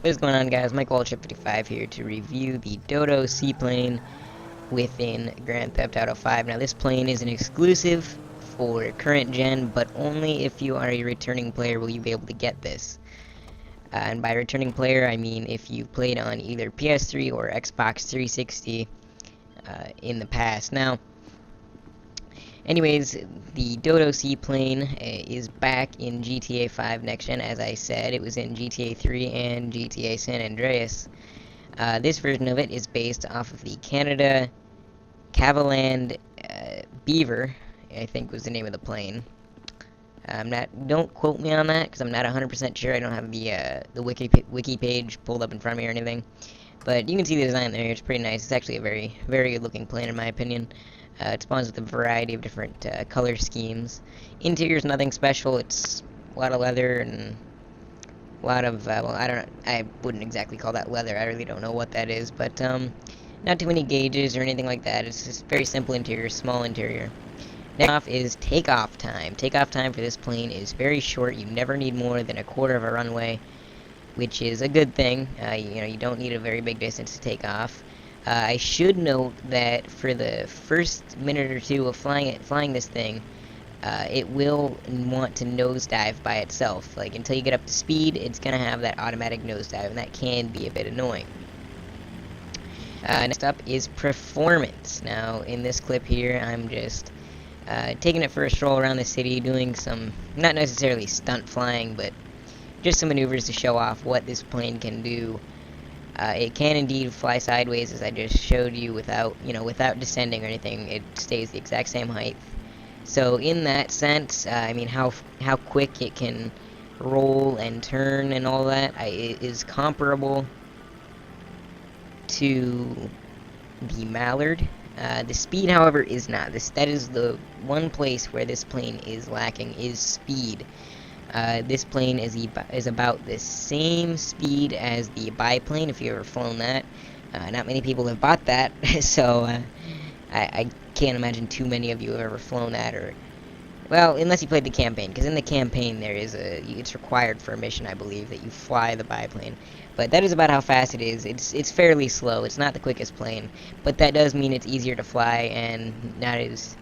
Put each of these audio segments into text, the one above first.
What is going on, guys? Michael55 here to review the Dodo Seaplane within Grand Theft Auto 5. Now, this plane is an exclusive for current gen, but only if you are a returning player will you be able to get this. And by returning player, I mean if you played on either PS3 or Xbox 360 in the past. Now, anyways, the Dodo Seaplane is back in GTA 5 Next Gen, as I said. It was in GTA 3 and GTA San Andreas. This version of it is based off of the Canada Cavaland Beaver, I think was the name of the plane. Don't quote me on that, because I'm not 100% sure. I don't have the wiki page pulled up in front of me or anything. But you can see the design there. It's pretty nice. It's actually a very, very good looking plane in my opinion. It spawns with a variety of different color schemes. Interior's nothing special. It's a lot of leather and a lot of, well, I wouldn't exactly call that leather. I really don't know what that is, but not too many gauges or anything like that. It's just very simple interior, small interior. Next off is takeoff time. Takeoff time for this plane is very short. You never need more than a quarter of a runway, which is a good thing. You don't need a very big distance to take off. I should note that for the first minute or two of flying this thing, it will want to nosedive by itself. Like, until you get up to speed, it's gonna have that automatic nosedive, and that can be a bit annoying. Next up is performance. Now, in this clip here, I'm just taking it for a stroll around the city, doing some, not necessarily stunt flying, but just some maneuvers to show off what this plane can do. It can indeed fly sideways, as I just showed you, without descending or anything. It stays the exact same height. So in that sense, I mean, how quick it can roll and turn and all that, it is comparable to the Mallard. The speed, however, is not. That is the one place where this plane is lacking, is speed. This plane is about the same speed as the biplane, if you've ever flown that. Not many people have bought that, so I can't imagine too many of you have ever flown that, or, well, unless you played the campaign, because in the campaign it's required for a mission, I believe, that you fly the biplane. But that is about how fast it is. It's fairly slow. It's not the quickest plane, but that does mean it's easier to fly, and not as,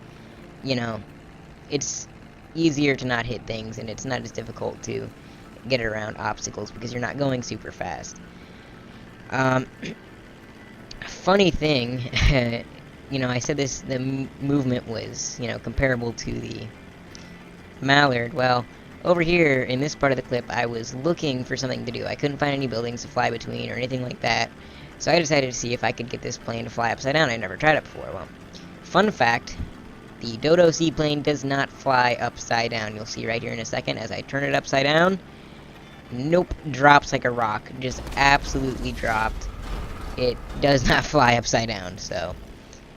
it's easier to not hit things, and it's not as difficult to get around obstacles because you're not going super fast. Funny thing, I said the movement was, comparable to the Mallard. Well, over here in this part of the clip, I was looking for something to do. I couldn't find any buildings to fly between or anything like that, so I decided to see if I could get this plane to fly upside down. I'd never tried it before. Well, fun fact, the Dodo Seaplane does not fly upside down. You'll see right here in a second as I turn it upside down. Nope, drops like a rock. Just absolutely dropped. It does not fly upside down, so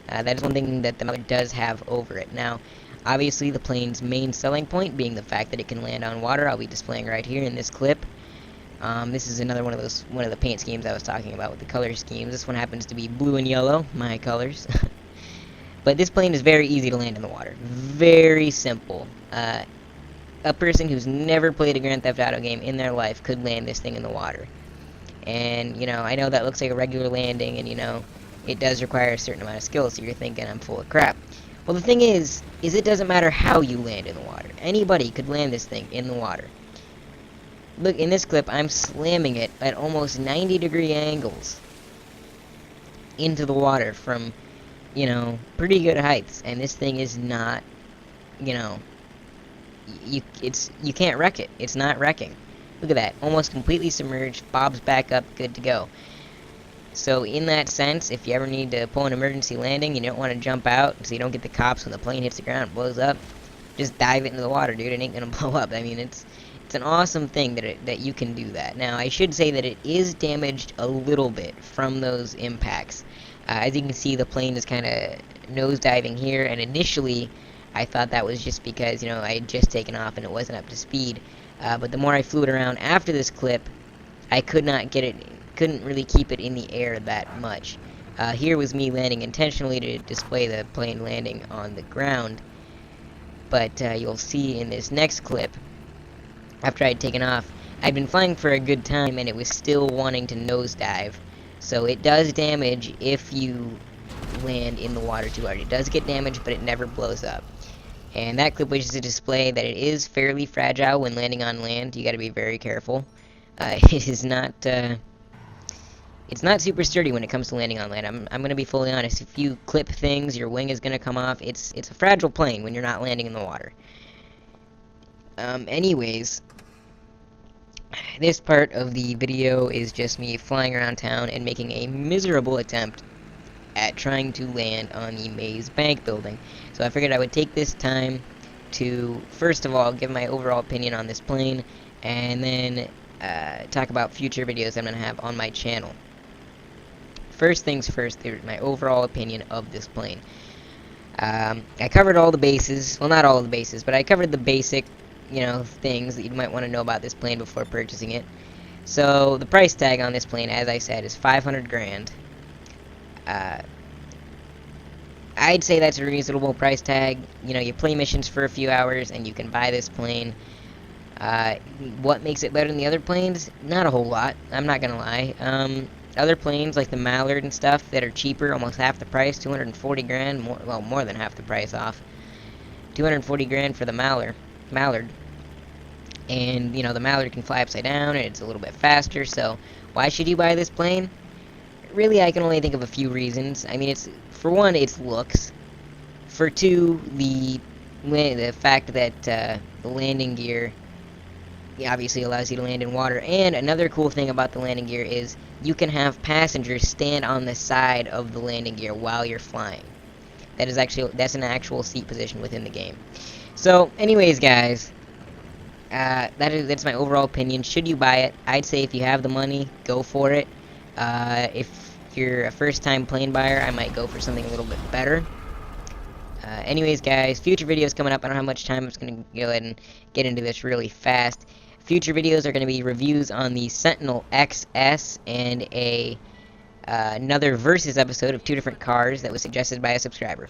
that is one thing that the Mallard does have over it. Now, obviously the plane's main selling point being the fact that it can land on water. I'll be displaying right here in this clip. This is another one of the paint schemes I was talking about with the color schemes. This one happens to be blue and yellow, my colors. But this plane is very easy to land in the water. Very simple. A person who's never played a Grand Theft Auto game in their life could land this thing in the water. And, I know that looks like a regular landing, and, it does require a certain amount of skill, so you're thinking I'm full of crap. Well, the thing is it doesn't matter how you land in the water. Anybody could land this thing in the water. Look, in this clip, I'm slamming it at almost 90-degree angles into the water from, pretty good heights, and this thing is not, you can't wreck it. It's not wrecking. Look at that, almost completely submerged, bobs back up, good to go. So in that sense, if you ever need to pull an emergency landing, you don't want to jump out so you don't get the cops when the plane hits the ground and blows up, just dive it into the water, dude. It ain't gonna blow up. I mean, it's an awesome thing that you can do that. Now, I should say that it is damaged a little bit from those impacts. As you can see, the plane is kind of nosediving here, and initially I thought that was just because, I had just taken off and it wasn't up to speed. But the more I flew it around after this clip, I couldn't really keep it in the air that much. Here was me landing intentionally to display the plane landing on the ground. But you'll see in this next clip, after I had taken off, I'd been flying for a good time and it was still wanting to nosedive. So it does damage if you land in the water too hard. It does get damaged, but it never blows up. And that clip was just a display that it is fairly fragile when landing on land. You gotta be very careful. It is not, it's not super sturdy when it comes to landing on land. I'm gonna be fully honest. If you clip things, your wing is gonna come off. It's a fragile plane when you're not landing in the water. Anyways, this part of the video is just me flying around town and making a miserable attempt at trying to land on the maze bank building. So I figured I would take this time to, first of all, give my overall opinion on this plane, and then talk about future videos I'm going to have on my channel. First things first, there's my overall opinion of this plane. I covered all the bases, well, not all of the bases, but I covered the basic, things that you might want to know about this plane before purchasing it. So the price tag on this plane, as I said, is 500 grand. I'd say that's a reasonable price tag. You play missions for a few hours and you can buy this plane. What makes it better than the other planes? Not a whole lot, I'm not gonna lie. Other planes like the Mallard and stuff that are cheaper, almost half the price, 240 grand, more than half the price off. 240 grand for the Mallard. And, the Mallard can fly upside down and it's a little bit faster, so why should you buy this plane? Really, I can only think of a few reasons. I mean, for one, its looks. For two, the fact that the landing gear obviously allows you to land in water. And another cool thing about the landing gear is you can have passengers stand on the side of the landing gear while you're flying. That's an actual seat position within the game. So, anyways, guys, that's my overall opinion. Should you buy it? I'd say if you have the money, go for it. If you're a first-time plane buyer, I might go for something a little bit better. Anyways, guys, future videos coming up. I don't have much time. I'm just going to go ahead and get into this really fast. Future videos are going to be reviews on the Sentinel XS and another Versus episode of 2 different cars that was suggested by a subscriber.